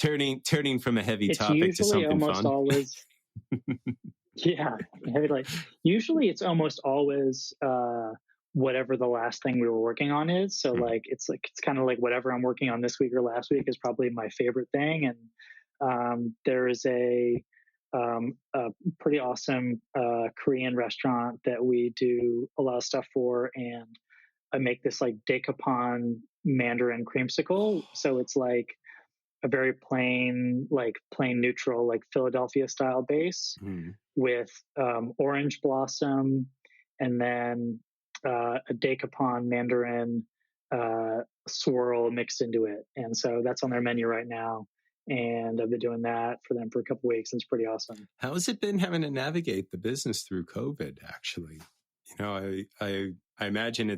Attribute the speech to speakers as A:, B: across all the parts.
A: turning from a heavy
B: it's
A: topic to
B: usually
A: something
B: almost
A: fun.
B: always, yeah, like usually it's almost always whatever the last thing we were working on is. So it's kind of like whatever I'm working on this week or last week is probably my favorite thing. And there is a pretty awesome Korean restaurant that we do a lot of stuff for, and I make this like decapon Mandarin creamsicle. So it's like a very plain neutral, like Philadelphia style base with orange blossom, and then a decapon Mandarin swirl mixed into it. And so that's on their menu right now. And I've been doing that for them for a couple of weeks. And it's pretty awesome.
A: How has it been having to navigate the business through COVID, actually? You know, I imagine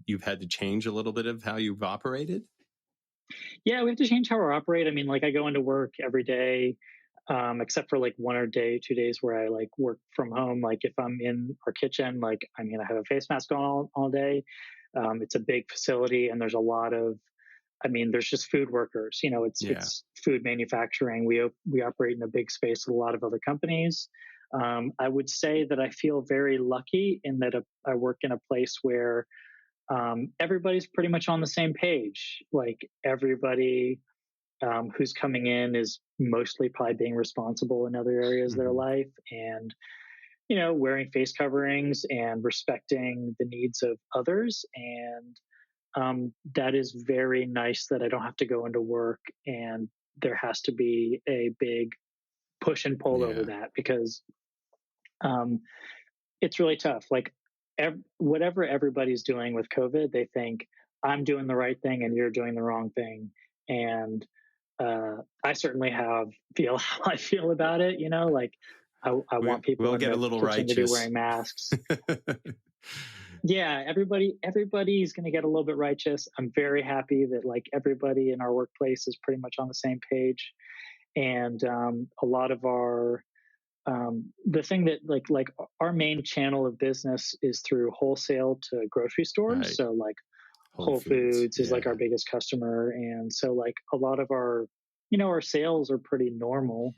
A: you've had to change a little bit of how you've operated.
B: Yeah, we have to change how we operate. I mean, like I go into work every day, except for like 1 or 2 days where I like work from home. Like if I'm in our kitchen, like I'm going to have a face mask on all day. It's a big facility and there's a lot of, there's just food workers, you know, it's food manufacturing. We operate in a big space with a lot of other companies. I would say that I feel very lucky in that I work in a place where everybody's pretty much on the same page. Like everybody who's coming in is mostly probably being responsible in other areas of their life, and you know, wearing face coverings and respecting the needs of others. And that is very nice that I don't have to go into work and there has to be a big push and pull over that, because it's really tough. Like whatever everybody's doing with COVID, they think I'm doing the right thing and you're doing the wrong thing. And I certainly feel how I feel about it. You know, like I want people
A: we'll get a little righteous
B: to be wearing masks. Yeah, everybody's going to get a little bit righteous. I'm very happy that like everybody in our workplace is pretty much on the same page. And a lot of our the thing that like our main channel of business is through wholesale to grocery stores. Right. So like Whole Foods is like our biggest customer. And so like a lot of our, you know, our sales are pretty normal,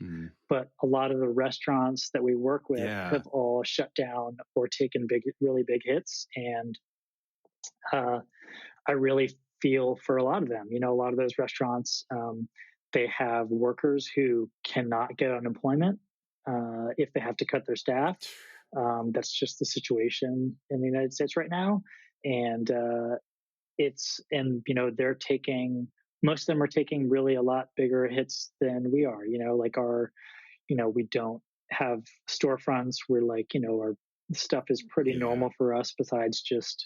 B: but a lot of the restaurants that we work with have all shut down or taken really big hits. And I really feel for a lot of them. You know, a lot of those restaurants, they have workers who cannot get unemployment if they have to cut their staff. That's just the situation in the United States right now. And you know, most of them are taking really a lot bigger hits than we are, you know, like we don't have storefronts. We're like, you know, our stuff is pretty normal for us besides just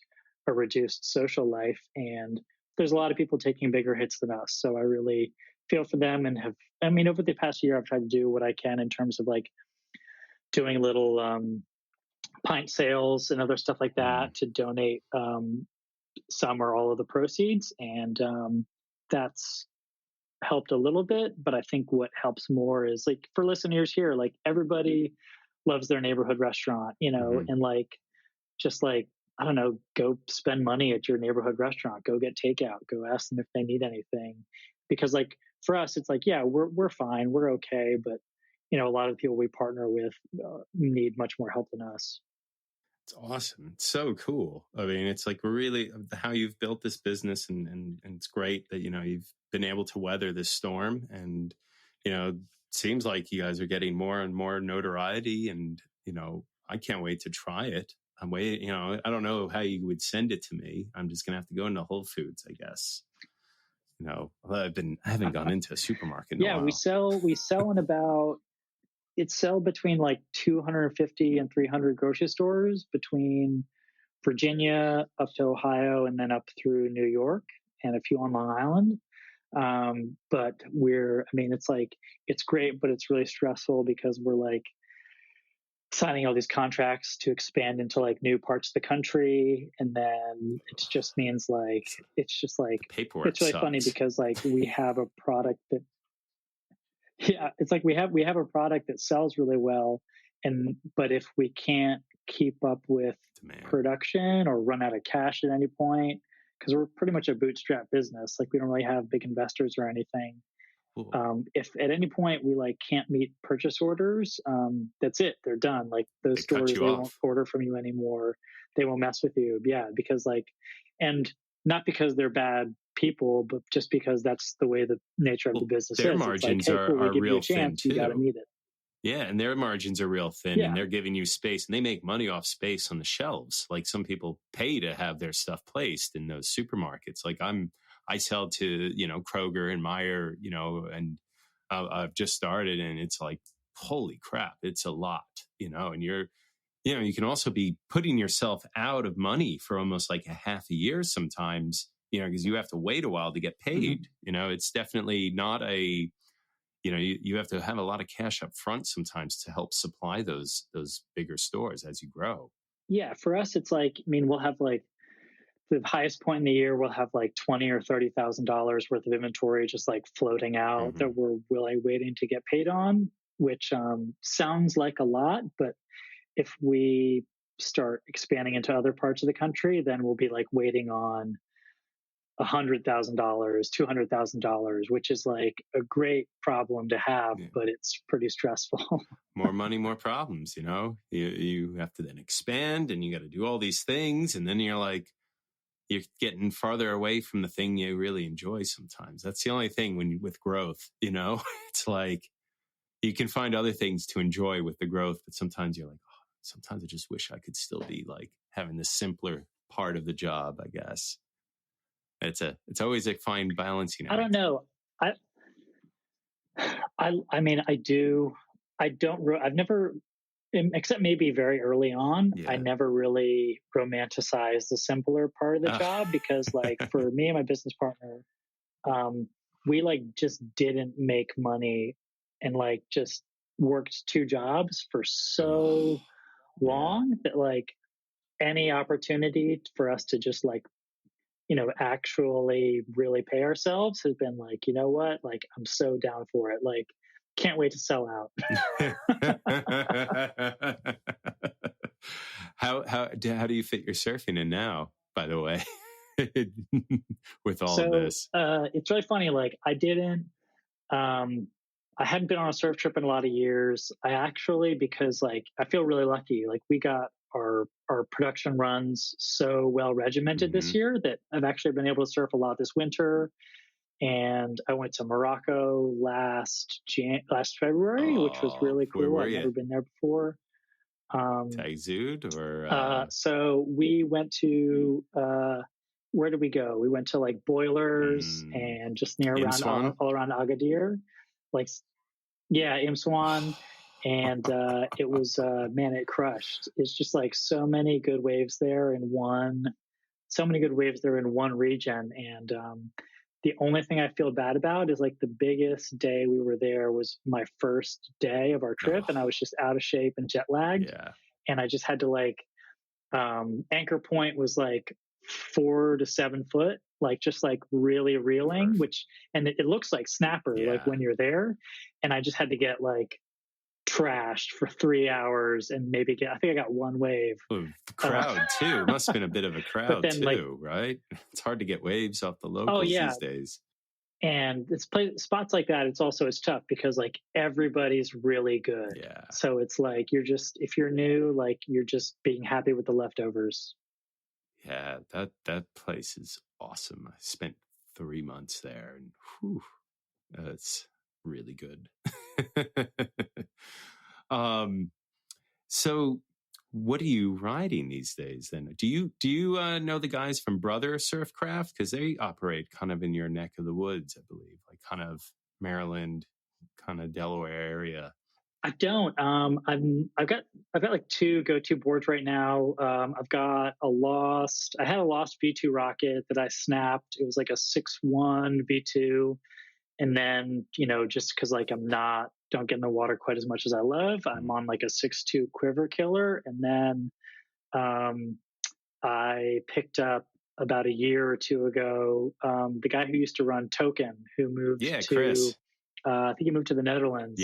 B: a reduced social life. And there's a lot of people taking bigger hits than us. So I really feel for them and over the past year, I've tried to do what I can in terms of like doing little pint sales and other stuff like that to donate some or all of the proceeds. And that's helped a little bit. But I think what helps more is like for listeners here, like everybody loves their neighborhood restaurant, you know, and like, just like, I don't know, go spend money at your neighborhood restaurant, go get takeout, go ask them if they need anything. Because like for us, it's like, yeah, we're fine. We're okay. But you know, a lot of the people we partner with need much more help than us.
A: It's awesome. It's so cool. I mean, it's like really how you've built this business and it's great that, you know, you've been able to weather this storm and, you know, it seems like you guys are getting more and more notoriety and, you know, I can't wait to try it. I'm waiting, you know, I don't know how you would send it to me. I'm just going to have to go into Whole Foods, I guess. You know, I haven't gone into a supermarket in a while.
B: we sell in about, it's sell between like 250 and 300 grocery stores between Virginia up to Ohio and then up through New York and a few on Long Island. But it's like, it's great, but it's really stressful because we're like signing all these contracts to expand into like new parts of the country. And then it just means like, it's just like,
A: paperwork
B: it's really funny because like we have a product that, it's like we have a product that sells really well, but if we can't keep up with production or run out of cash at any point, because we're pretty much a bootstrap business, like we don't really have big investors or anything,
A: Cool.
B: If at any point we like can't meet purchase orders, that's it. They're done. Like those
A: They cut
B: stores,
A: you
B: they won't
A: off.
B: order from you anymore. They won't mess with you. Yeah, because like, and not because they're bad people, but just because that's the way the nature of the
A: Well,
B: business
A: their
B: is. It's like,
A: margins
B: hey, cool, we
A: are
B: give you a
A: real thin
B: chance. You got to
A: too.
B: meet it.
A: Yeah, and their margins are real thin, and
B: Yeah,
A: they're giving you space, and they make money off space on the shelves. Like some people pay to have their stuff placed in those supermarkets. Like I sell to Kroger and Meyer, and I've just started, and it's like, holy crap, it's a lot, and you can also be putting yourself out of money for almost like a half a year sometimes, because you have to wait a while to get paid. It's definitely not you have to have a lot of cash up front sometimes to help supply those bigger stores as you grow.
B: yeah. For us, it's like, I mean, we'll have like the highest point in the year, we'll have like $20,000 or $30,000 worth of inventory just like floating out
A: Mm-hmm.
B: that we're really waiting to get paid on, which sounds like a lot, but if we start expanding into other parts of the country, then we'll be like waiting on $100,000, $200,000, which is like a great problem to have,
A: Yeah.
B: but it's pretty stressful.
A: More money, more problems. You have to then expand, and you got to do all these things, and then you're getting farther away from the thing you really enjoy. Sometimes that's the only thing with growth. It's like you can find other things to enjoy with the growth, but sometimes you're like, oh, sometimes I just wish I could still be like having the simpler part of the job. I guess it's always a fine balancing act.
B: I don't know. I mean, I do. I don't. I've never, except maybe very early on.
A: Yeah.
B: I never really romanticized the simpler part of the job because, like, for me and my business partner, we like just didn't make money and like just worked two jobs for so long that like any opportunity for us to just like actually really pay ourselves has been like, you know what, like I'm so down for it, like can't wait to sell out.
A: How do you fit your surfing in now, by the way? With all of
B: So
A: this,
B: it's really funny, like I hadn't been on a surf trip in a lot of years. I actually, because like I feel really lucky, like we got our production runs so well regimented this year that I've actually been able to surf a lot this winter. And I went to Morocco last February, which was really
A: where
B: cool.
A: were
B: I've
A: you?
B: never been there before.
A: Taizud or
B: so we went to where did we go? We went to like Boilers and just near around all around Agadir, like Imswan. And it was man, it crushed. It's just like so many good waves there in one region. And the only thing I feel bad about is like the biggest day we were there was my first day of our trip, and I was just out of shape and jet lagged.
A: Yeah.
B: And I just had to like anchor point was like 4 to 7 foot, like just like really reeling, and it looks like snapper like when you're there. And I just had to get like trashed for 3 hours and maybe I think I got one wave.
A: Well, the crowd too. Must have been a bit of a crowd too,
B: like,
A: right? It's hard to get waves off the locals these days.
B: And spots like that, it's tough because like everybody's really good.
A: Yeah.
B: So it's like if you're new, like you're just being happy with the leftovers.
A: Yeah, that place is awesome. I spent 3 months there, and it's really good. So what are you riding these days then? Do you know the guys from Brother Surfcraft? Because they operate kind of in your neck of the woods, I believe, like kind of Maryland, kind of Delaware area.
B: I don't. I've got like 2 go-to boards right now. I had a lost V2 rocket that I snapped. It was like a 6'1" V2. And then, just because like don't get in the water quite as much as I love, I'm on like a 6'2" quiver killer. And then I picked up about a year or 2 ago the guy who used to run Token, who moved to
A: Chris.
B: I think he moved to the Netherlands.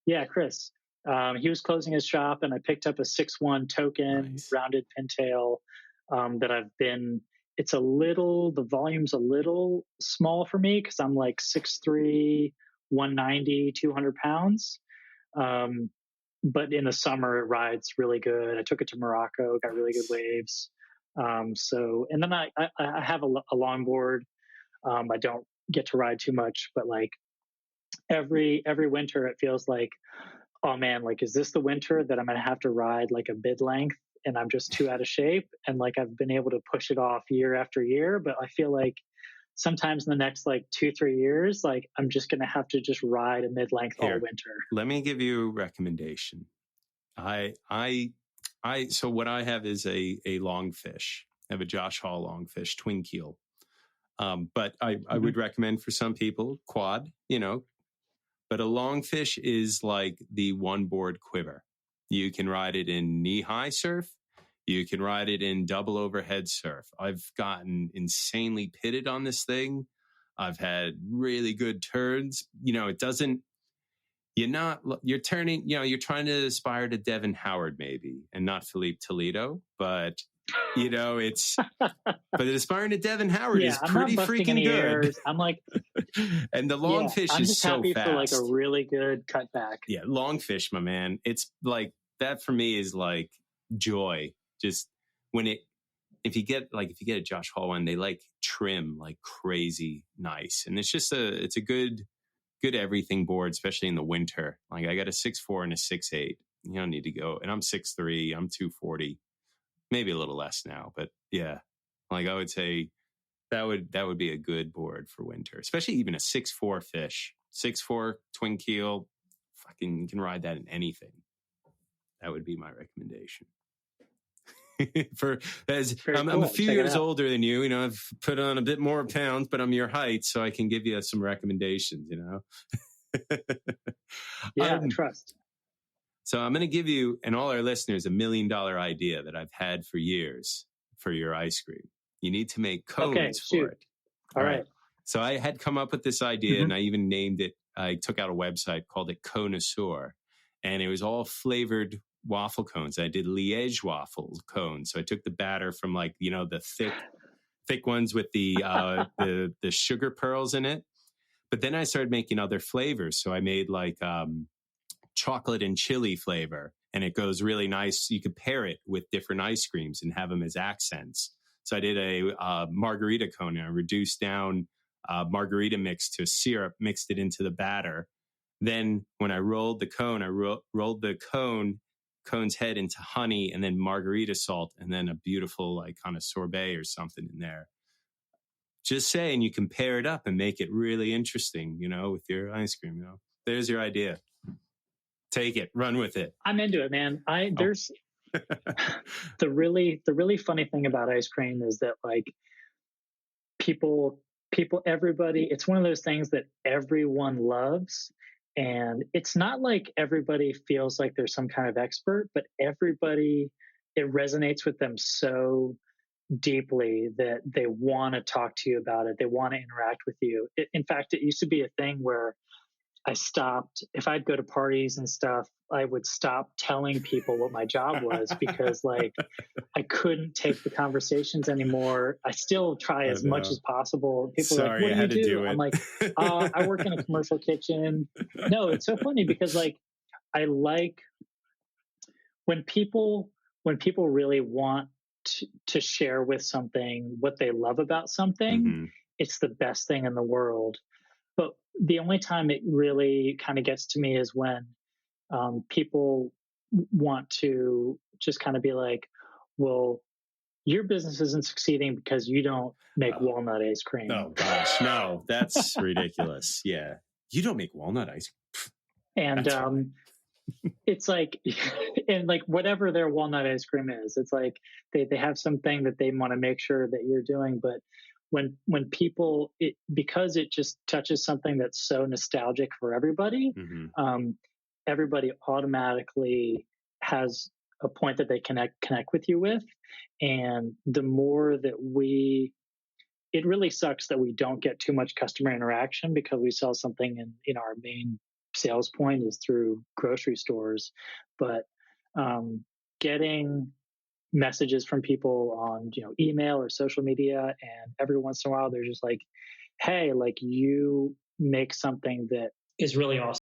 B: Yeah, Chris. He was closing his shop, and I picked up a 6'1" Token rounded pintail that the volume's a little small for me because I'm like 6'3", 190, 200 pounds. But in the summer, it rides really good. I took it to Morocco, got really good waves. And then I have a longboard. I don't get to ride too much, but like every winter, it feels like, oh man, like, is this the winter that I'm going to have to ride like a mid length and I'm just too out of shape? And like, I've been able to push it off year after year, but I feel like sometimes in the next like 2-3 years, like I'm just going to have to just ride a mid length all winter.
A: Let me give you a recommendation. So what I have is a longfish. I have a Josh Hall longfish, twin keel. But I would recommend for some people quad, but a longfish is like the one board quiver. You can ride it in knee high surf. You can ride it in double overhead surf. I've gotten insanely pitted on this thing. I've had really good turns. It doesn't, you're turning, you're trying to aspire to Devin Howard maybe and not Felipe Toledo, but but aspiring to Devin Howard is pretty freaking good.
B: Airs. I'm like,
A: and the longfish
B: I'm
A: is
B: just
A: so
B: happy
A: fast.
B: For like a really good cutback.
A: Yeah, longfish, my man. It's like that for me is like joy. Just if you get a Josh Hall one, they like trim like crazy nice, and it's a good everything board, especially in the winter. Like I got a 6'4" and a 6'8". You don't need to go, and I'm 6'3". I'm 240. Maybe a little less now, but yeah, like I would say that would be a good board for winter, especially even a 6'4" fish, 6'4" twin keel. Fucking, you can ride that in anything. That would be my recommendation. I'm a few years older than you. I've put on a bit more pounds, but I'm your height, so I can give you some recommendations.
B: Yeah, trust.
A: So I'm going to give you and all our listeners $1 million idea that I've had for years for your ice cream. You need to make cones for it.
B: All right.
A: So I had come up with this idea and I even named it. I took out a website, called it Connoisseur, and it was all flavored waffle cones. I did Liège waffle cones. So I took the batter from like, the thick ones with the sugar pearls in it. But then I started making other flavors. So I made like chocolate and chili flavor, and it goes really nice. You could pair it with different ice creams and have them as accents. So I did a margarita cone, and I reduced down margarita mix to syrup, mixed it into the batter. Then when I rolled the cone, I rolled the cone's head into honey and then margarita salt, and then a beautiful like kind of sorbet or something in there. Just saying, you can pair it up and make it really interesting, with your ice cream. There's your idea. Take it, run with it.
B: I'm into it, man. There's the really funny thing about ice cream is that like everybody, it's one of those things that everyone loves. And it's not like everybody feels like they're some kind of expert, but everybody, it resonates with them so deeply that they want to talk to you about it. They want to interact with you. In fact, it used to be a thing where I stopped, if I'd go to parties and stuff, I would stop telling people what my job was because like I couldn't take the conversations anymore. I still try as much as possible. People are like, what do you do? I'm like, I work in a commercial kitchen. No, it's so funny because like, I like when people really want to share with something what they love about something, it's the best thing in the world. But the only time it really kind of gets to me is when people want to just kind of be like, well, your business isn't succeeding because you don't make walnut ice cream.
A: Oh, gosh, no, that's ridiculous. Yeah. You don't make walnut ice cream.
B: And it's like, and like whatever their walnut ice cream is, it's like they have something that they want to make sure that you're doing. But when people, because it just touches something that's so nostalgic for everybody, everybody automatically has a point that they connect with you with. And the more that it really sucks that we don't get too much customer interaction because we sell something in our main sales point is through grocery stores. But getting messages from people on email or social media, and every once in a while they're just like, hey, like you make something that is really awesome.